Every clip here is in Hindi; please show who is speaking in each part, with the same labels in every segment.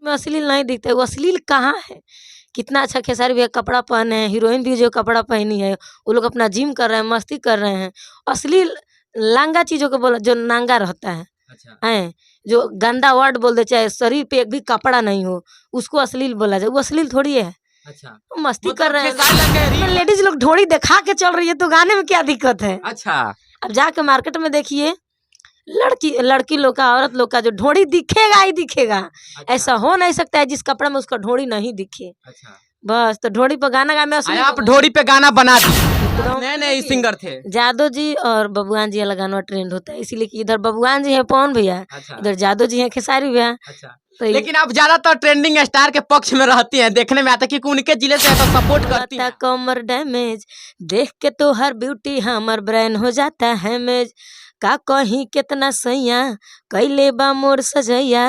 Speaker 1: में अश्लील नहीं दिखता है। वो अश्लील कहाँ है? कितना अच्छा खेसारी भैया कपड़ा पहने हैं, हीरोइन भी जो कपड़ा पहनी है, वो लोग अपना जिम कर रहे हैं, मस्ती कर रहे हैं। अश्लील लांगा चीज़ों को बोला जो नांगा रहता है,
Speaker 2: अच्छा
Speaker 1: हैं जो गंदा वर्ड बोल दे, चाहे शरीर पे एक भी कपड़ा नहीं हो, उसको अश्लील बोला जाए। वो अश्लील थोड़ी है।
Speaker 2: अच्छा
Speaker 1: वो मस्ती कर रहे
Speaker 2: खेसारी लाल के
Speaker 1: हैं,
Speaker 2: रील।
Speaker 1: लेडीज लोग ढोड़ी दिखा के चल रही है तो गाने में क्या दिक्कत है?
Speaker 2: अच्छा
Speaker 1: अब जाके मार्केट में देखिए, लड़की लड़की लोग का, औरत लोग का जो ढोड़ी दिखेगा ही दिखेगा।
Speaker 2: अच्छा
Speaker 1: ऐसा हो नहीं सकता है जिस कपड़ा में उसका ढोड़ी नहीं दिखे।
Speaker 2: अच्छा
Speaker 1: बस तो ढोड़ी पर गाना गा में अश्लील
Speaker 2: आप
Speaker 1: होगा।
Speaker 2: ढोरी पे गाना बना दिए।
Speaker 1: एकदम।
Speaker 2: नए नए सिंगर थे।
Speaker 1: जादव जी और बबुआन जी वाला गाना ट्रेंड होता है, इसीलिए कि इधर बबुआन जी है पवन भैया,
Speaker 2: अच्छा
Speaker 1: इधर जादव जी है खेसारी भैया।
Speaker 2: अच्छा
Speaker 1: तो
Speaker 2: लेकिन आप ज्यादातर ट्रेंडिंग स्टार के पक्ष में रहती हैं, देखने में आता है कि उनके जिले से तो सपोर्ट करती
Speaker 1: होता
Speaker 2: हैं।
Speaker 1: कमर डैमेज, देख के तो हर ब्यूटी हमर ब्रेन हो जाता है मेज। का कहीं कितना सैया कैले बा मोर सजैया,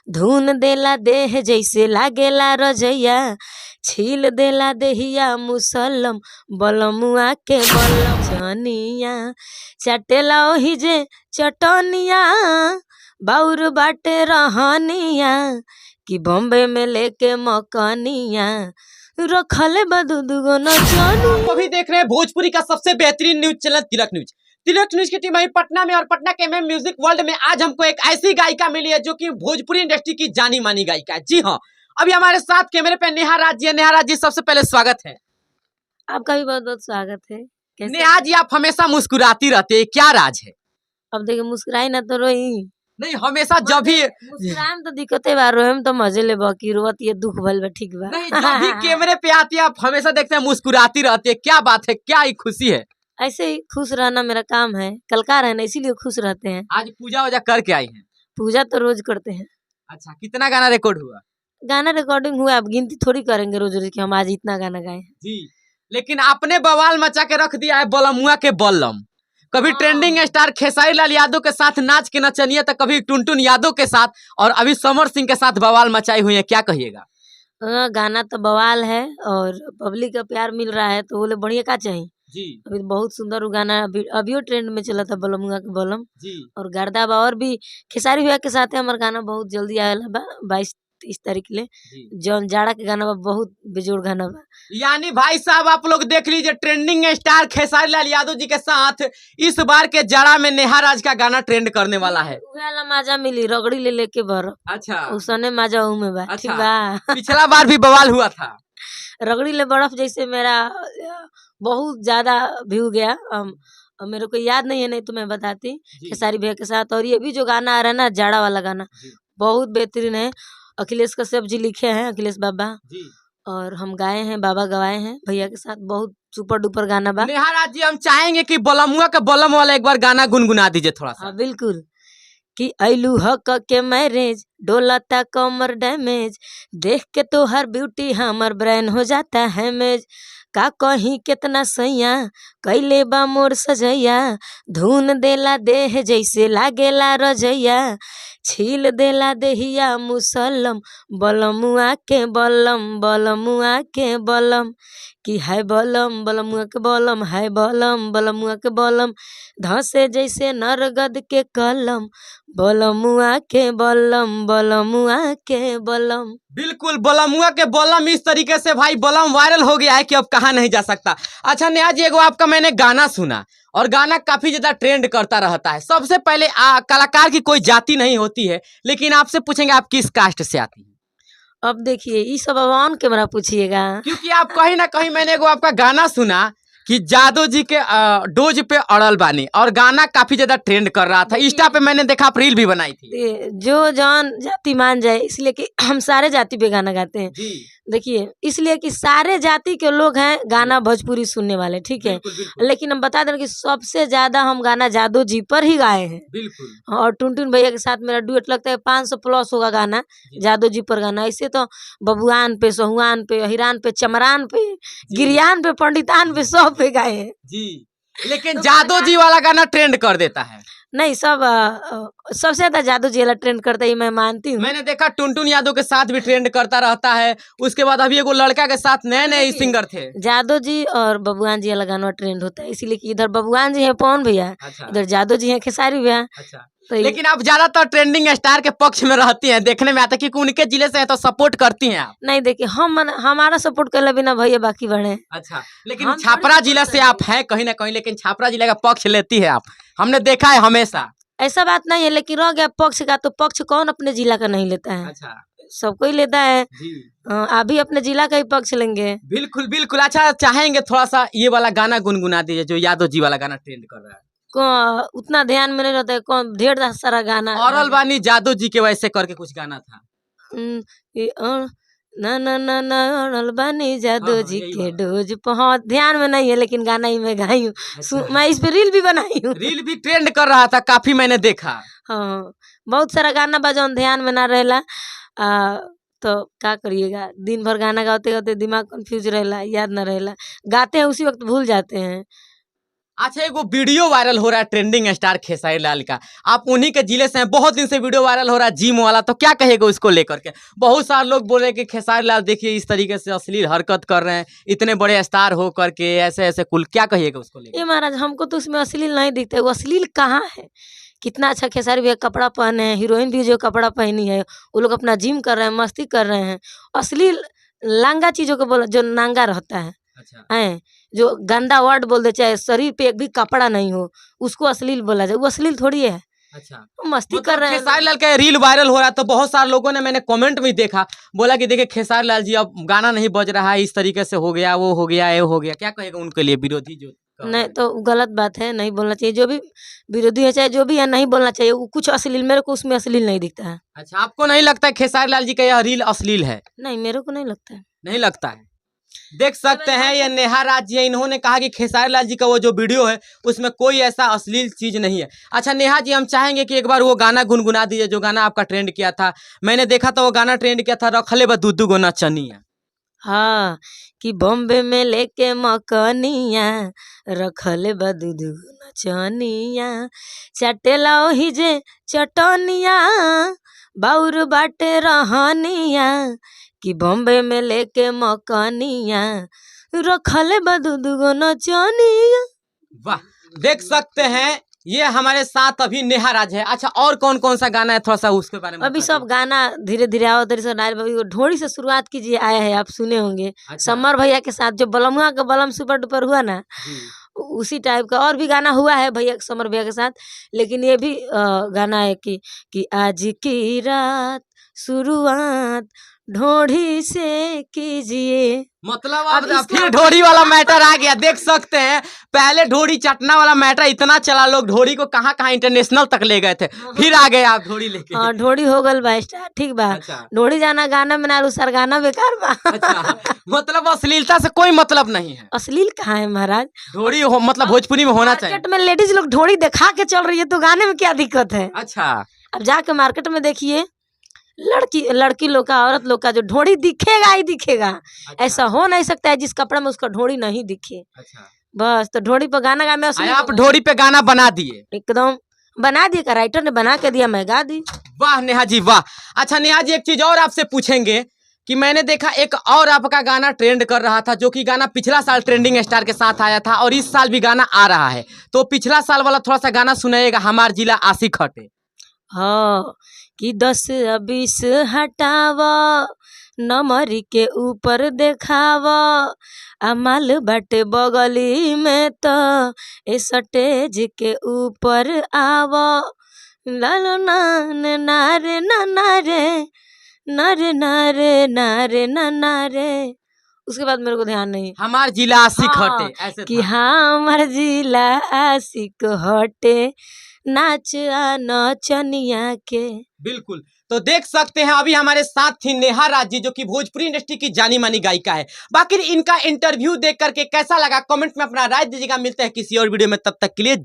Speaker 1: धुन देला देह जैसे लागेला रजैया, छील देला देहिया मुसलम बलमुआ के बलम जनिया, चटेला ओही जे चटनिया, बाउर बाटे रहनिया, कि बॉम्बे में लेके मकनिया, रखले बा दुगो नचनिया।
Speaker 2: आप अभी देख रहे हैं भोजपुरी का सबसे बेहतरीन न्यूज चैनल तिलक न्यूज। तिलक न्यूज की टीम अभी पटना में और पटना के एमएम म्यूजिक वर्ल्ड में आज हमको एक ऐसी गायिका मिली है जो कि भोजपुरी इंडस्ट्री की जानी मानी गायिका है। जी हाँ, अभी हमारे साथ कैमरे पे नेहा राज जी है। नेहा राज जी, सबसे पहले स्वागत है।
Speaker 1: आपका भी बहुत बहुत स्वागत है। कैसे?
Speaker 2: नेहा जी, आप हमेशा मुस्कुराती रहते हैं, क्या राज है?
Speaker 1: अब देखिए, मुस्कुराई ना तो रोई।
Speaker 2: नहीं, हमेशा जब भी
Speaker 1: मुस्कुराए में तो दिक्कते बा, रोए में तो मजे ले बा, कि रोवत ये दुख भइल बा, ठीक बा।
Speaker 2: नहीं, जब भी कैमरे पे आती है आप हमेशा देखते हैं मुस्कुराती रहती है, क्या बात है, क्या ही खुशी है?
Speaker 1: ऐसे ही खुश रहना मेरा काम है, कलकार है ना, इसीलिए खुश रहते हैं।
Speaker 2: आज पूजा वूजा करके आई हैं?
Speaker 1: पूजा तो रोज करते हैं।
Speaker 2: अच्छा, कितना गाना रिकॉर्ड हुआ?
Speaker 1: गाना रिकॉर्डिंग हुआ, अब गिनती थोड़ी करेंगे रोज रोज कि हम आज इतना गाना गाए हैं।
Speaker 2: जी, लेकिन आपने बवाल मचा के रख दिया है बलमुआ के बल्लम। कभी
Speaker 1: हाँ।
Speaker 2: ट्रेंडिंग स्टार खेसारी लाल यादव के साथ नाच के नचनिए, तो कभी टुनटुन यादव के साथ, और अभी समर सिंह के साथ बवाल मचाई हुई है, क्या कहिएगा?
Speaker 1: गाना तो बवाल है और पब्लिक का प्यार मिल रहा है तो बोले बढ़िया का चाहिए।
Speaker 2: जी
Speaker 1: अभी तो बहुत सुंदर वो गाना अभियो ट्रेंड में चला था, बलमुआ के बलम।
Speaker 2: जी
Speaker 1: और गर्दा बा, और भी खेसारी भैया के साथ है हमारा गाना बहुत जल्दी आयल बा, 22-23 तारीख ले।
Speaker 2: जी।
Speaker 1: जौन जाड़ा के गाना बा, बहुत बेजोड़ गाना बा।
Speaker 2: यानी भाई साहब, आप लोग देख लीजिए, ट्रेंडिंग स्टार खेसारी लाल यादव जी के साथ इस बार के जाड़ा में नेहा राज का गाना ट्रेंड करने वाला है।
Speaker 1: उहे वाला मजा मिली, रगड़ी ले लेके भर
Speaker 2: अच्छा
Speaker 1: उसने मजा ऊ में बा, ठीक
Speaker 2: अच्छा।
Speaker 1: बा।
Speaker 2: पिछला बार भी बवाल हुआ था।
Speaker 1: रगड़ी ले बर्फ जैसे मेरा बहुत ज्यादा व्यू गया। मेरे को याद नहीं है, नहीं तो मैं बताती।
Speaker 2: जी।
Speaker 1: खेसारी भैया के साथ, और ये भी जो गाना आ रहा है ना, जाड़ा वाला गाना,
Speaker 2: जी।
Speaker 1: बहुत बेहतरीन है। अखिलेश कश्यप जी लिखे हैं, अखिलेश बाबा,
Speaker 2: जी।
Speaker 1: और हम गाए हैं, बाबा गवाए हैं भैया के साथ। बहुत सुपर डुपर गाना बा।
Speaker 2: नेहा राज जी, हम चाहेंगे कि बलमुआ के बलम वाला एक बार गाना गुनगुना दीजिए थोड़ा सा।
Speaker 1: हाँ बिल्कुल। कि अइलू हक के मैरेज, डोलता कमर डैमेज, देख के तो हर ब्यूटी हमर ब्रेन हो जाता है मेज। का कहीं कितना सैया कैले बा मोर सजैया, धुन देला देह जैसे लागेला रजैया, छील देला देहिया मुसलम बलमुआ के बलम, बलमुआ के बलम, कि है बलम बलमुआ के बलम, है बलम बलमुआ के बलम, धसे जैसे नरगद के कलम, बलमुआ के बलम, बलमुआ के बलम।
Speaker 2: बिल्कुल, बलमुआ के बलम इस तरीके से भाई बलम वायरल हो गया है कि अब कहा नहीं जा सकता। अच्छा नेहा जी, एगो आपका मैंने गाना सुना और गाना काफी ज्यादा ट्रेंड करता रहता है। सबसे पहले कलाकार की कोई जाति नहीं होती है, लेकिन आपसे पूछेंगे आप किस कास्ट से आती हैं?
Speaker 1: अब देखिए, ये सब अब ऑन कैमरा पूछिएगा।
Speaker 2: क्योंकि आप कहीं ना कहीं, मैंने एगो आपका गाना सुना कि जादव जी के डोज पे अड़ल बानी, और गाना काफी ज्यादा ट्रेंड कर रहा था। इंस्टा पे मैंने देखा, आप रील भी बनाई थी।
Speaker 1: जो जौन जाति मान जाए, इसलिए कि हम सारे जाति पे गाना गाते हैं।
Speaker 2: जी
Speaker 1: देखिए, इसलिए कि सारे जाति के लोग हैं गाना भोजपुरी सुनने वाले, ठीक है।
Speaker 2: बिल्कुल बिल्कुल
Speaker 1: लेकिन हम बता दें कि सबसे ज्यादा हम गाना जादव जी पर ही गाए हैं।
Speaker 2: बिल्कुल।
Speaker 1: और टुनटुन भैया के साथ मेरा डुएट लगता है 500 प्लस होगा गाना, जादव जी पर गाना। ऐसे तो बबुआन पे, सहुआन पे, हिरान पे, चमरान पे, गिरियान पे, पंडितान पे, सब पे गाए हैं।
Speaker 2: जी, लेकिन जादव जी वाला गाना ट्रेंड कर देता है।
Speaker 1: नहीं, सब सबसे ज्यादा जादू जी वाला ट्रेंड करता है, मैं मानती हूँ।
Speaker 2: मैंने देखा टुनटुन यादव के साथ भी ट्रेंड करता रहता है। उसके बाद अभी एगो लड़का के साथ नए नए सिंगर थे।
Speaker 1: जादव जी और बबुआन जी वाला गाना ट्रेंड होता है, इसीलिए कि इधर बबुआन जी है पवन भैया,
Speaker 2: अच्छा
Speaker 1: इधर जादव जी है खेसारी भैया।
Speaker 2: अच्छा
Speaker 1: तो
Speaker 2: लेकिन आप ज्यादातर ट्रेंडिंग स्टार के पक्ष में रहती हैं, देखने में आता है क्योंकि उनके जिले से है तो सपोर्ट करती हैं आप।
Speaker 1: नहीं देखिए, हमारा सपोर्ट कर बिना भैया बाकी बढ़े।
Speaker 2: अच्छा, लेकिन
Speaker 1: हम
Speaker 2: छापरा
Speaker 1: थोड़ी
Speaker 2: जिला
Speaker 1: support
Speaker 2: से आप हैं कहीं ना कहीं, लेकिन छापरा जिले का पक्ष लेती है आप, हमने देखा है हमेशा।
Speaker 1: ऐसा बात नहीं है, लेकिन रह गया पक्ष का, तो पक्ष कौन अपने जिला का नहीं लेता है?
Speaker 2: अच्छा
Speaker 1: सबको ही लेता है।
Speaker 2: जी,
Speaker 1: आप भी अपने जिला का ही पक्ष लेंगे।
Speaker 2: बिल्कुल बिल्कुल। अच्छा, चाहेंगे थोड़ा सा ये वाला गाना गुनगुना दीजिए जो यादव जी वाला गाना ट्रेंड कर रहा है।
Speaker 1: उतना ध्यान में नहीं रहता है, कौन ढेर सारा गाना।
Speaker 2: औरल बानी जादव जी के वैसे करके कुछ गाना था।
Speaker 1: ना ना ना ना औरल बानी जादू
Speaker 2: हाँ,
Speaker 1: जी
Speaker 2: यही
Speaker 1: के
Speaker 2: वाला।
Speaker 1: डोज बहुत ध्यान में नहीं है, लेकिन गाना ही मैं गाई हूँ। मैं इस पे रील भी बनाई हूँ।
Speaker 2: रील भी ट्रेंड कर रहा था काफी, मैंने देखा।
Speaker 1: हाँ, बहुत सारा गाना बजाऊन ध्यान में ना रहेला। तो क्या करिएगा, दिन भर गाना गाते गाते दिमाग कंफ्यूज रहेला, याद ना रहेला, गाते हैं उसी वक्त भूल जाते हैं।
Speaker 2: अच्छा, एक वो वीडियो वायरल हो रहा है ट्रेंडिंग स्टार खेसारी लाल का, आप उन्हीं के जिले से हैं, बहुत दिन से वीडियो वायरल हो रहा है जिम वाला, तो क्या कहेगा उसको लेकर के? बहुत सारे लोग बोल रहे हैं कि खेसारी लाल देखिए इस तरीके से अश्लील हरकत कर रहे हैं, इतने बड़े स्टार हो करके ऐसे ऐसे कुल, क्या कहिएगा उसको लेकर?
Speaker 1: ये महाराज, हमको तो उसमें अश्लील नहीं दिखता है। वो अश्लील कहाँ है? कितना अच्छा खेसारी भैया कपड़ा पहने हैं, हीरोइन भी जो कपड़ा पहनी है, वो लोग अपना जिम कर रहे हैं, मस्ती कर रहे हैं। अश्लील लांगा चीजों को बोला, जो नांगा रहता है
Speaker 2: अच्छा
Speaker 1: हैं, जो गंदा वर्ड बोल दे, चाहे शरीर पे एक भी कपड़ा नहीं हो, उसको अश्लील बोला जाए। वो अश्लील थोड़ी है,
Speaker 2: अच्छा,
Speaker 1: वो मस्ती कर रहे हैं।
Speaker 2: खेसारी लाल का रील वायरल हो रहा है तो बहुत सारे लोगों ने, मैंने कमेंट में देखा, बोला कि देखिए खेसारी लाल जी अब गाना नहीं बज रहा है, इस तरीके से हो गया, वो हो गया, ये हो गया, क्या कहेगा उनके लिए विरोधी जो कर रहे
Speaker 1: नहीं
Speaker 2: हैं?
Speaker 1: तो गलत बात है, नहीं बोलना चाहिए। जो भी विरोधी है, चाहे जो भी है, नहीं बोलना चाहिए। वो कुछ अश्लील, मेरे को उसमें अश्लील नहीं दिखता है।
Speaker 2: अच्छा, आपको नहीं लगता है खेसारी लाल जी का यह रील अश्लील है?
Speaker 1: नहीं, मेरे को नहीं लगता है।
Speaker 2: नहीं लगता है। देख सकते हैं ये नेहा राज जी, इन्होंने कहा कि खेसारी लाल जी का वो जो वीडियो है उसमें कोई ऐसा अश्लील चीज नहीं है। अच्छा नेहा जी, हम चाहेंगे कि एक बार वो गाना गुनगुना दीजिए जो गाना आपका ट्रेंड किया था, मैंने देखा था वो गाना ट्रेंड किया था, रखले बा दूधू गो नचनिया।
Speaker 1: हाँ, कि बॉम्बे में लेके मकनिया, रखले बा दूधू नचनिया, चटेला ओही जे चटनिया, बाउर बाटे रहनिया, कि बॉम्बे में लेके मकनिया, रखले बा दूधू गो नचनिया।
Speaker 2: वाह, देख सकते हैं ये हमारे साथ अभी नेहा राज है। अच्छा, और कौन कौन सा गाना है थोड़ा सा उसके बारे में
Speaker 1: अभी
Speaker 2: बता
Speaker 1: सब गाना धीरे धीरे आओ धीरे से नायल बाबू ढोड़ी से शुरुआत कीजिए, आया है, आप सुने होंगे।
Speaker 2: अच्छा।
Speaker 1: समर भैया के साथ जो बलमुआ का बलम सुपर डुपर हुआ ना,
Speaker 2: दीजिए।
Speaker 1: उसी टाइप का और भी गाना हुआ है भैया, समर भैया के साथ। लेकिन ये भी गाना है कि आज की रात शुरुआत ढोड़ी से कीजिए।
Speaker 2: मतलब
Speaker 1: अब
Speaker 2: अब
Speaker 1: इसको
Speaker 2: फिर ढोरी वाला मैटर आ गया, देख सकते हैं पहले ढोरी चटना वाला मैटर इतना चला, लोग ढोरी को कहाँ कहाँ इंटरनेशनल तक ले गए थे, फिर आ गए आप ढोरी लेके।
Speaker 1: हाँ, ढोड़ी हो गल बा स्टार, ठीक बा।
Speaker 2: अच्छा।
Speaker 1: ढोड़ी जाना गाना में ना, सर गाना बेकार बा।
Speaker 2: अच्छा, मतलब अश्लीलता से कोई मतलब नहीं है,
Speaker 1: अश्लील कहाँ है महाराज?
Speaker 2: ढोरी हो मतलब भोजपुरी में होना चाहिए।
Speaker 1: मार्केट में लेडीज लोग ढोड़ी दिखा के चल रही है, तो गाने में क्या दिक्कत है?
Speaker 2: अच्छा,
Speaker 1: अब जाके मार्केट में देखिए, लड़की लोग का, औरत लोग का जो ढोड़ी दिखेगा ही दिखेगा।
Speaker 2: अच्छा।
Speaker 1: ऐसा हो नहीं सकता है जिस कपड़ा में उसका ढोड़ी नहीं दिखे।
Speaker 2: अच्छा,
Speaker 1: बस तो ढोड़ी पर गाना गा, मैं
Speaker 2: आया
Speaker 1: अश्लील
Speaker 2: आप
Speaker 1: बोल-
Speaker 2: ढोरी पे गाना बना दिए।
Speaker 1: एकदम बना दिया का, राइटर ने बना के दिया, मैं गा दी।
Speaker 2: वाह नेहा जी वाह। अच्छा नेहा जी, एक चीज और आपसे पूछेंगे कि मैंने देखा एक और आपका गाना ट्रेंड कर रहा था, जो कि गाना पिछला साल ट्रेंडिंग स्टार के साथ आया था और इस साल भी गाना आ रहा है, तो पिछला साल वाला थोड़ा सा गाना सुनाइएगा, हमार जिला आशिक हटे।
Speaker 1: हाँ, कि 10 या 20 हटावा, नमरी के ऊपर देखावा, अमल बाटे बगली में तो ए स्टेज के ऊपर आवा, लालो नारे नारे नारे नारे नारे नारे नारे। उसके बाद मेरे को ध्यान नहीं।
Speaker 2: हमार जिला आशिक
Speaker 1: हाँ,
Speaker 2: हटे, ऐसे
Speaker 1: कि
Speaker 2: था।
Speaker 1: हाँ हमार जिला आशिक हटे, नाच आ नचनिया के।
Speaker 2: बिल्कुल, तो देख सकते हैं अभी हमारे साथ थी नेहा राज जी, जो कि भोजपुरी इंडस्ट्री की जानी मानी गायिका है। बाकी इनका इंटरव्यू देख करके कैसा लगा कमेंट में अपना राय दीजिएगा। मिलते हैं किसी और वीडियो में, तब तक के लिए।